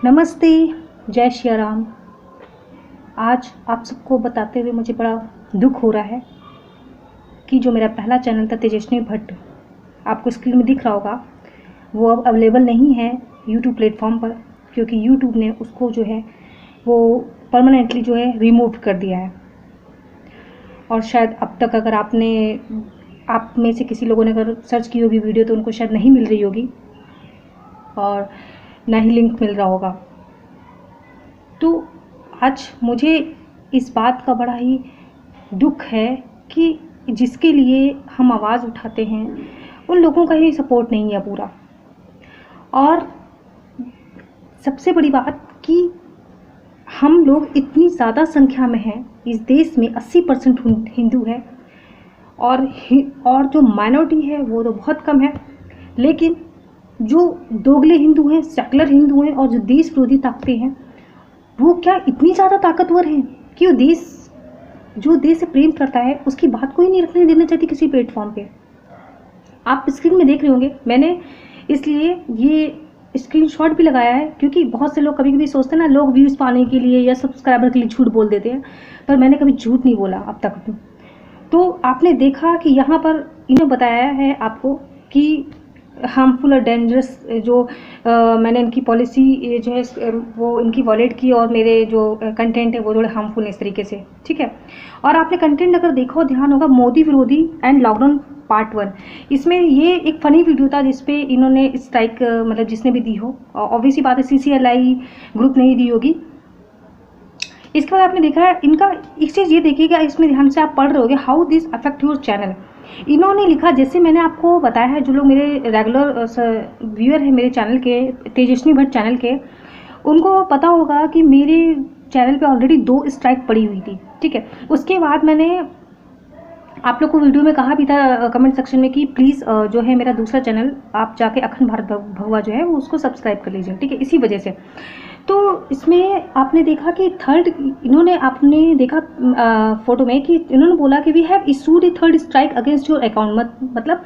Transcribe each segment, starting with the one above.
नमस्ते, जय श्री राम। आज आप सबको बताते हुए मुझे बड़ा दुख हो रहा है कि जो मेरा पहला चैनल था तेजस्विनी भट्ट, आपको स्क्रीन में दिख रहा होगा, वो अब अवेलेबल नहीं है यूट्यूब प्लेटफॉर्म पर, क्योंकि यूट्यूब ने उसको जो है वो परमानेंटली जो है रिमूव कर दिया है। और शायद अब तक अगर आप में से किसी लोगों ने अगर सर्च की होगी वीडियो तो उनको शायद नहीं मिल रही होगी और ना ही लिंक मिल रहा होगा। तो आज मुझे इस बात का बड़ा ही दुख है कि जिसके लिए हम आवाज़ उठाते हैं उन लोगों का ही सपोर्ट नहीं है पूरा। और सबसे बड़ी बात कि हम लोग इतनी ज़्यादा संख्या में हैं, इस देश में 80% हिंदू है और जो माइनॉरिटी है वो तो बहुत कम है, लेकिन जो दोगले हिंदू हैं, सेकुलर हिंदू हैं और जो देश विरोधी ताकतें हैं, वो क्या इतनी ज़्यादा ताकतवर हैं कि वो जो देश से प्रेम करता है उसकी बात को ही नहीं रखने देना चाहती किसी प्लेटफॉर्म पे। आप स्क्रीन में देख रहे होंगे, मैंने इसलिए ये स्क्रीनशॉट भी लगाया है क्योंकि बहुत से लोग कभी कभी सोचते हैं ना, लोग व्यूज़ पाने के लिए या सब्सक्राइबर के लिए झूठ बोल देते हैं, पर मैंने कभी झूठ नहीं बोला अब तक। तो आपने देखा कि यहाँ पर इन्होंने बताया है आपको कि हार्मफुल और डेंजरस जो मैंने इनकी पॉलिसी जो है वो इनकी वॉलेट की और मेरे जो कंटेंट है वो थोड़े हार्मफुल इस तरीके से, ठीक है। और आपने कंटेंट अगर देखा हो, ध्यान होगा, मोदी विरोधी एंड लॉकडाउन पार्ट 1, इसमें ये एक फ़नी वीडियो था जिसपे इन्होंने स्ट्राइक मतलब जिसने भी दी हो, ऑब्वियसली बात है CCLI ग्रुप नहीं दी होगी। इसके बाद आपने देखा है इनका एक चीज़ ये देखिएगा, इसमें ध्यान से आप पढ़ रहे होगे, how this affect your channel. इन्होंने लिखा, जैसे मैंने आपको बताया है, जो लोग मेरे रेगुलर व्यूअर हैं मेरे चैनल के, तेजस्विनी भट्ट चैनल के, उनको पता होगा कि मेरे चैनल पे ऑलरेडी 2 स्ट्राइक पड़ी हुई थी, ठीक है। उसके बाद मैंने आप लोग को वीडियो में कहा भी था कमेंट सेक्शन में कि प्लीज़ जो है मेरा दूसरा चैनल आप जाके अखंड भारत भगवा जो है वो उसको सब्सक्राइब कर लीजिए, ठीक है, इसी वजह से। तो इसमें आपने देखा कि थर्ड, इन्होंने आपने देखा फोटो में कि इन्होंने बोला कि we have issued a third strike against your account, मतलब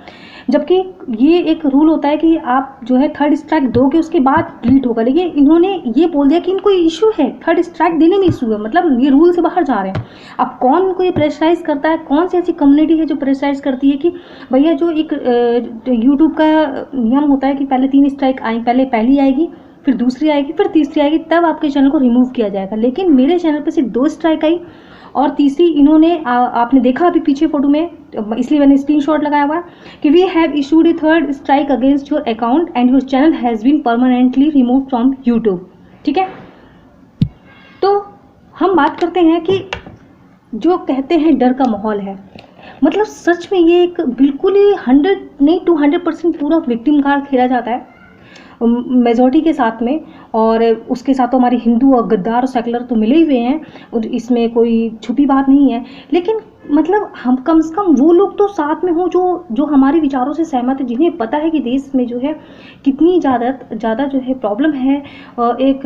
जबकि ये एक रूल होता है कि आप जो है थर्ड स्ट्राइक दोगे उसके बाद डिलीट होगा, लेकिन इन्होंने ये बोल दिया कि इनको इशू है, थर्ड स्ट्राइक देने में इशू है, मतलब ये रूल से बाहर जा रहे हैं। अब कौन को ये प्रेशराइज करता है, कौन सी ऐसी कम्युनिटी है जो प्रेशराइज करती है कि भैया जो एक यूट्यूब का नियम होता है कि पहले 3 स्ट्राइक आई, पहले पहली आएगी, फिर दूसरी आएगी, फिर तीसरी आएगी, तब आपके चैनल को रिमूव किया जाएगा। लेकिन मेरे चैनल पे सिर्फ 2 स्ट्राइक आई और तीसरी इन्होंने आपने देखा अभी पीछे फोटो में, इसलिए मैंने स्क्रीनशॉट लगाया हुआ कि we have issued a third strike against your account and your channel has been permanently remove from YouTube, ठीक है। तो हम बात करते हैं कि जो कहते हैं डर का माहौल है, मतलब सच में ये एक बिल्कुल ही 100% पूरा विक्टिम कार्ड खेला जाता है मेजॉरिटी के साथ में, और उसके साथ तो हमारे हिंदू और गद्दार और सेकुलर तो मिले ही हुए हैं और इसमें कोई छुपी बात नहीं है। लेकिन मतलब हम कम से कम वो लोग तो साथ में हो जो हमारे विचारों से सहमत है, जिन्हें पता है कि देश में जो है कितनी ज़्यादा जो है प्रॉब्लम है एक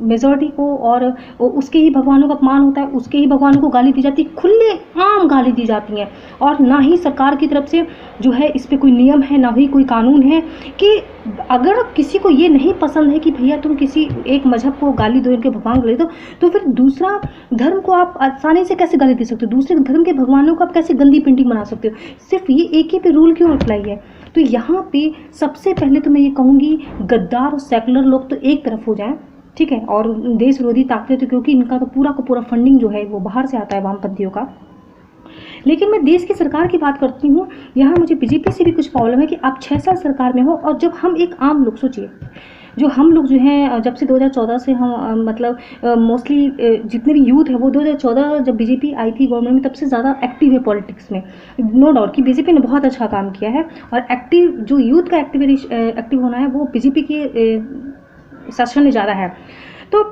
मेजॉरिटी को, और उसके ही भगवानों का अपमान होता है, उसके ही भगवानों को गाली दी जाती है, खुले आम गाली दी जाती हैं, और ना ही सरकार की तरफ से जो है इस पर कोई नियम है, ना ही कोई कानून है कि अगर किसी को ये नहीं पसंद है कि भैया तुम किसी एक मजहब को गाली दो, इनके भगवान गाली दो, तो फिर दूसरा धर्म को आप आसानी से कैसे गाली दे सकते हो, दूसरे धर्म के भगवानों को आप कैसे गंदी पेंटिंग बना सकते हो, सिर्फ ये एक ही पे रूल क्यों अप्लाई है। तो यहाँ पे सबसे पहले तो मैं ये कहूँगी गद्दार और सेकुलर लोग तो एक तरफ हो जाएं, ठीक है, और देश विरोधी ताकतें तो, क्योंकि इनका तो पूरा का पूरा फंडिंग जो है वो बाहर से आता है वामपंथियों का। लेकिन मैं देश की सरकार की बात करती हूँ, यहाँ मुझे बीजेपी से भी कुछ प्रॉब्लम है कि आप 6 साल सरकार में हो, और जब हम एक आम लोग, सोचिए जो हम लोग जो हैं जब से 2014 से हम मतलब मोस्टली जितने भी यूथ है वो 2014 जब बीजेपी आई थी गवर्नमेंट में, तब से ज़्यादा एक्टिव है पॉलिटिक्स में। नो डाउट कि बीजेपी ने बहुत अच्छा काम किया है, और एक्टिव जो यूथ का एक्टिव होना है वो बीजेपी के शासन में ज़्यादा है। तो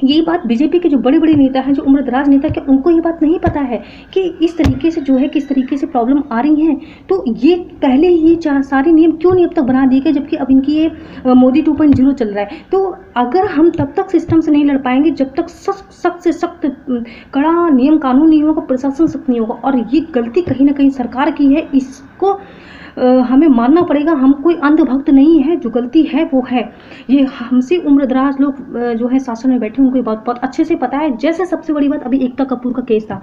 यही बात बीजेपी के जो बड़े बड़े नेता हैं, जो उम्रदराज नेता के, उनको ये बात नहीं पता है कि इस तरीके से जो है किस तरीके से प्रॉब्लम आ रही हैं। तो ये पहले ही सारे नियम क्यों नहीं अब तक बना दिए गए, जबकि अब इनकी ये मोदी 2.0 चल रहा है। तो अगर हम तब तक सिस्टम से नहीं लड़ पाएंगे जब तक सख्त से सख्त कड़ा नियम कानून नहीं होगा, प्रशासन सख्त नहीं होगा, और ये गलती कहीं ना कहीं सरकार की है, इसको हमें मानना पड़ेगा, हम कोई अंधभक्त नहीं है, जो गलती है वो है। ये हमसे उम्रदराज लोग जो है शासन में बैठे, उनको बहुत बहुत अच्छे से पता है। जैसे सबसे बड़ी बात, अभी एकता कपूर का केस था,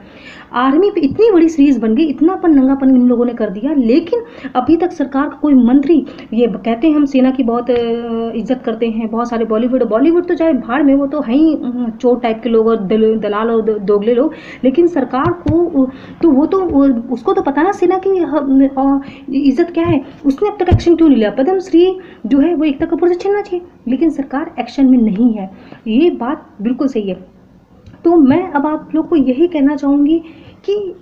आर्मी पे इतनी बड़ी सीरीज बन गई, इतनापन नंगापन इन लोगों ने कर दिया, लेकिन अभी तक सरकार का कोई मंत्री, ये कहते हैं हम सेना की बहुत इज्जत करते हैं, बहुत सारे बॉलीवुड तो चाहे भाड़ में, वो तो है ही चोर टाइप के लोग और दलाल और दोगले लोग, लेकिन सरकार को तो उसको तो पता ना सेना की इज्जत क्या है। उसने अब तक एक्शन क्यों नहीं लिया? पद्मश्री जो है वो एकता कपूर से छीनना चाहिए, लेकिन सरकार एक्शन में नहीं है। ये बात बिल्कुल सही है। तो मैं अब आप लोग को यही कहना चाहूँगी कि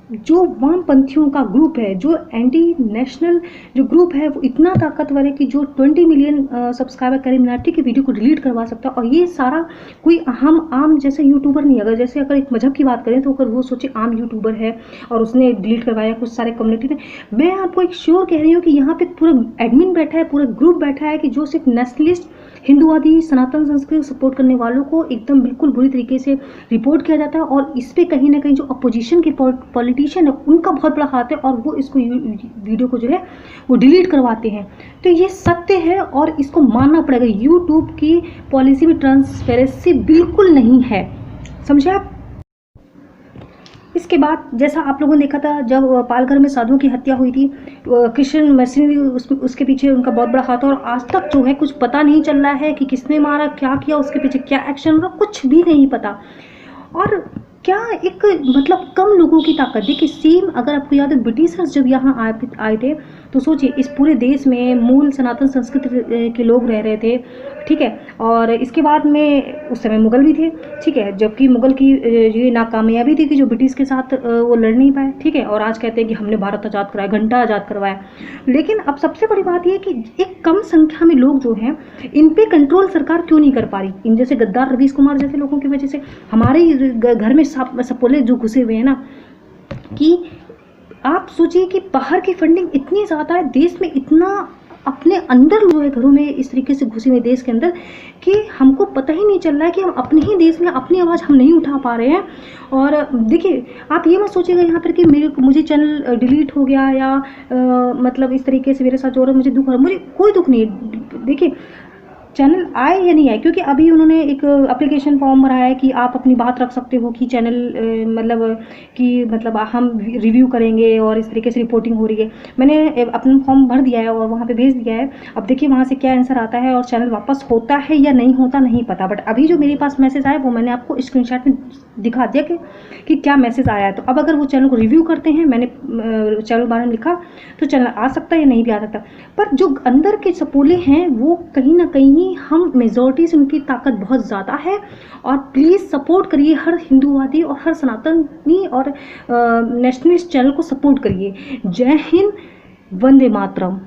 जो वामपंथियों का ग्रुप है, जो एंटी नेशनल जो ग्रुप है, वो इतना ताकतवर है कि जो 20 मिलियन सब्सक्राइबर करीमनाटी की वीडियो को डिलीट करवा सकता है। और ये सारा कोई हम आम जैसे यूट्यूबर नहीं, अगर एक मजहब की बात करें तो अगर वो सोचे आम यूट्यूबर है और उसने डिलीट करवाया कुछ सारे कम्युनिटी ने, मैं आपको एक श्योर कह रही हूँ कि यहाँ पे पूरा एडमिन बैठा है, पूरा ग्रुप बैठा है कि जो सिर्फ नेशनलिस्ट, हिंदुवादी, सनातन संस्कृति को सपोर्ट करने वालों को एकदम बिल्कुल बुरी तरीके से रिपोर्ट किया जाता है। और इस पे कहीं ना कहीं जो अपोजिशन के पॉलिटिशियन है उनका बहुत बड़ा हाथ है, और वो इसको वीडियो को जो है वो डिलीट करवाते हैं। तो ये सत्य है और इसको मानना पड़ेगा। यूट्यूब की पॉलिसी में ट्रांसपेरेंसी बिल्कुल नहीं है, समझे आप। इसके बाद जैसा आप लोगों ने देखा था, जब पालघर में साधुओं की हत्या हुई थी, क्रिश्चियन मर्सिनरी उसके पीछे उनका बहुत बड़ा हाथ है, और आज तक जो है कुछ पता नहीं चल रहा है कि किसने मारा, क्या किया, उसके पीछे क्या एक्शन हुआ, कुछ भी नहीं पता। और क्या एक मतलब कम लोगों की ताकत। देखिए सेम, अगर आपको याद है ब्रिटिशर्स जब यहाँ आए थे, तो सोचिए इस पूरे देश में मूल सनातन संस्कृति के लोग रह रहे थे, ठीक है। और इसके बाद में उस समय मुगल भी थे, ठीक है, जबकि मुगल की ये नाकामयाबी थी कि जो ब्रिटिश के साथ वो लड़ नहीं पाए, ठीक है। और आज कहते हैं कि हमने भारत आज़ाद कराया, घंटा आज़ाद करवाया। लेकिन अब सबसे बड़ी बात यह कि एक कम संख्या में लोग जो हैं, इन पे कंट्रोल सरकार क्यों नहीं कर पा रही? इन जैसे गद्दार रवीश कुमार जैसे लोगों की वजह से हमारे घर में सपोले जो घुसे हुए हैं ना, कि आप सोचिए कि बाहर की फंडिंग इतनी ज़्यादा है, देश में इतना अपने अंदर जो है घरों में इस तरीके से घुसे हुए देश के अंदर, कि हमको पता ही नहीं चल रहा है कि हम अपने ही देश में अपनी आवाज़ हम नहीं उठा पा रहे हैं। और देखिए आप ये मत सोचिएगा यहाँ पर कि मुझे चैनल डिलीट हो गया या मतलब इस तरीके से मेरे साथ जो हो रहा है मुझे दुख हो रहा है। मुझे कोई दुख नहीं है। देखिए चैनल आए या नहीं आए, क्योंकि अभी उन्होंने एक एप्लीकेशन फॉर्म भरा है कि आप अपनी बात रख सकते हो कि चैनल मतलब हम रिव्यू करेंगे और इस तरीके से रिपोर्टिंग हो रही है। मैंने अपना फॉर्म भर दिया है और वहाँ पे भेज दिया है। अब देखिए वहाँ से क्या आंसर आता है और चैनल वापस होता है या नहीं होता नहीं पता, बट अभी जो मेरे पास मैसेज आया वो मैंने आपको स्क्रीनशॉट में दिखा दिया कि क्या मैसेज आया है। तो अब अगर वो चैनल को रिव्यू करते हैं, मैंने चैनल बारे में लिखा, तो चैनल आ सकता है या नहीं भी आ सकता। पर जो अंदर के सपोले हैं वो कहीं ना कहीं हम मेजॉरिटी से, उनकी ताकत बहुत ज़्यादा है। और प्लीज़ सपोर्ट करिए हर हिंदूवादी और हर सनातनी और नेशनलिस्ट चैनल को सपोर्ट करिए। जय हिंद, वंदे मातरम।